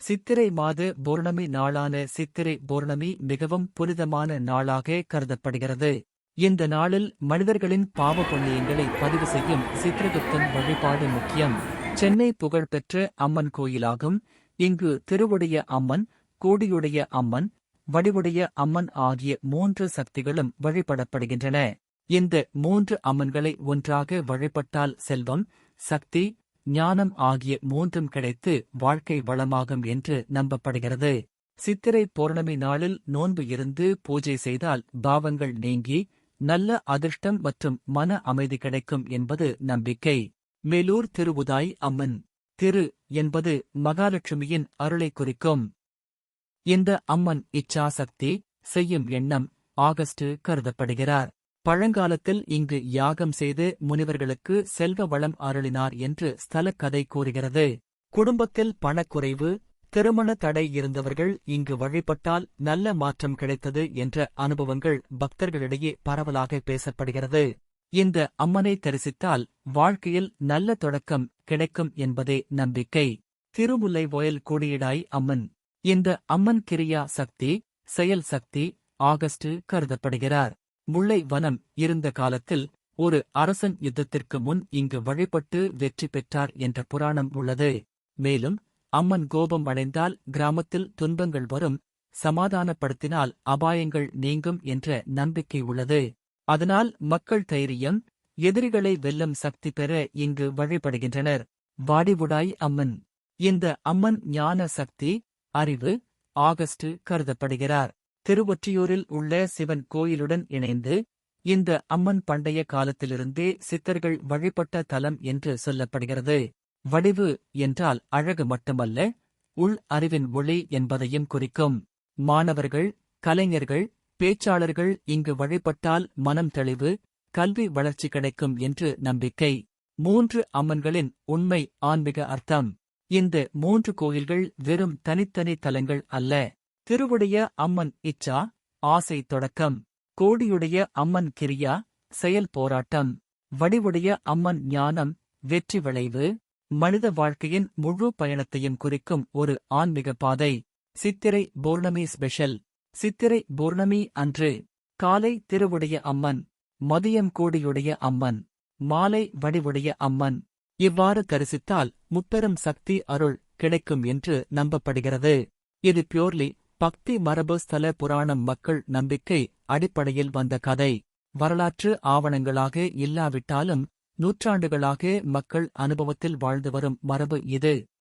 சித்திரை மாத பௌர்ணமி நாளான சித்திரை பௌர்ணமி மிகவும் புனிதமான நாளாக கருதப்படுகிறது. இந்த நாளில் மனிதர்களின் பாவ புண்ணியங்களை பதிவு செய்யும் சித்திரகுப்தன் வழிபாடு முக்கியம். சென்னை புகழ்பெற்ற அம்மன் கோயிலாகும். இங்கு திருவுடைய அம்மன், கோடியுடைய அம்மன், வடிவுடைய அம்மன் ஆகிய 3 சக்திகளும் வழிபடப்படுகின்றன. இந்த 3 அம்மன்களை ஒன்றாக வழிபட்டால் செல்வம், சக்தி, ஞானம் ஆகிய 3ம் கிடைத்து வாழ்க்கை வளமாகும் என்று நம்பப்படுகிறது. சித்திரை பௌர்ணமி நாளில் நோன்பு இருந்து பூஜை செய்தால் பாவங்கள் நீங்கி நல்ல அதிர்ஷ்டம் மற்றும் மன அமைதி கிடைக்கும் என்பது நம்பிக்கை. மேலூர் திருவுதாய் அம்மன். திரு என்பது மகாலட்சுமியின் அருளை குறிக்கும். இந்த அம்மன் இச்சா சக்தி, செய்யும் எண்ணம், ஆகஸ்ட் கருதப்படுகிறார். பழங்காலத்தில் இங்கு யாகம் செய்து முனிவர்களுக்கு செல்வ வளம் அருளினார் என்று ஸ்தல கதை கூறுகிறது. குடும்பத்தில் பணக்குறைவு, திருமண தடை இருந்தவர்கள் இங்கு வழிபட்டால் நல்ல மாற்றம் கிடைத்தது என்ற அனுபவங்கள் பக்தர்களிடையே பரவலாக பேசப்படுகிறது. இந்த அம்மனை தரிசித்தால் வாழ்க்கையில் நல்ல தொடக்கம் கிடைக்கும் என்பதே நம்பிக்கை. திருமுல்லைவாயல் கோடியுடாய் அம்மன். இந்த அம்மன் கிரியா சக்தி, செயல் சக்தி, ஆகஸ்ட் கருதப்படுகிறார். முல்லை வனம் இருந்த காலத்தில் ஒரு அரசன் யுத்தத்திற்கு முன் இங்கு வழிபட்டு வெற்றி பெற்றார் என்ற புராணம் உள்ளது. மேலும் அம்மன் கோபம் அடைந்தால் கிராமத்தில் துன்பங்கள் வரும், சமாதானப்படுத்தினால் அபாயங்கள் நீங்கும் என்ற நம்பிக்கை உள்ளது. அதனால் மக்கள் தைரியம், எதிரிகளை வெல்லும் சக்தி பெற இங்கு வழிபடுகின்றனர். வாடிவுடாய் அம்மன். இந்த அம்மன் ஞான சக்தி, அறிவு, ஆகஸ்ட் கருதப்படுகிறார். திருவொற்றியூரில் உள்ள சிவன் கோயிலுடன் இணைந்து இந்த அம்மன் பண்டைய காலத்திலிருந்தே சித்தர்கள் வழிபட்ட தலம் என்று சொல்லப்படுகிறது. வடிவு என்றால் அழகு மட்டுமல்ல, உள் அறிவின் ஒளி என்பதையும் குறிக்கும். மாணவர்கள், கலைஞர்கள், பேச்சாளர்கள் இங்கு வழிபட்டால் மனம் தெளிவு, கல்வி வளர்ச்சி கிடைக்கும் என்று நம்பிக்கை. 3 அம்மன்களின் உண்மை ஆன்மீக அர்த்தம். இந்த 3 கோயில்கள் வெறும் தனித்தனி தலங்கள் அல்ல. திருவுடைய அம்மன் இச்சா, ஆசை தொடக்கம். கோடியுடைய அம்மன் கிரியா, செயல் போராட்டம். வடிவுடைய அம்மன் ஞானம், வெற்றி விளைவு. மனித வாழ்க்கையின் முழு பயணத்தையும் குறிக்கும் ஒரு ஆன்மீக பாதை. சித்திரை பௌர்ணமி ஸ்பெஷல். சித்திரை பௌர்ணமி அன்று காலை திருவுடைய அம்மன், மதியம் கோடியுடைய அம்மன், மாலை வடிவுடைய அம்மன். இவ்வாறு தரிசித்தால் முப்பெரும் சக்தி அருள் கிடைக்கும் என்று நம்பப்படுகிறது. இது பியோர்லி பக்தி மரபு ஸ்தல புராணம் மக்கள் நம்பிக்கை அடிப்படையில் வந்த கதை. வரலாற்று ஆவணங்களாக இல்லாவிட்டாலும் நூற்றாண்டுகளாக மக்கள் அனுபவத்தில் வாழ்ந்து வரும் மரபு இது.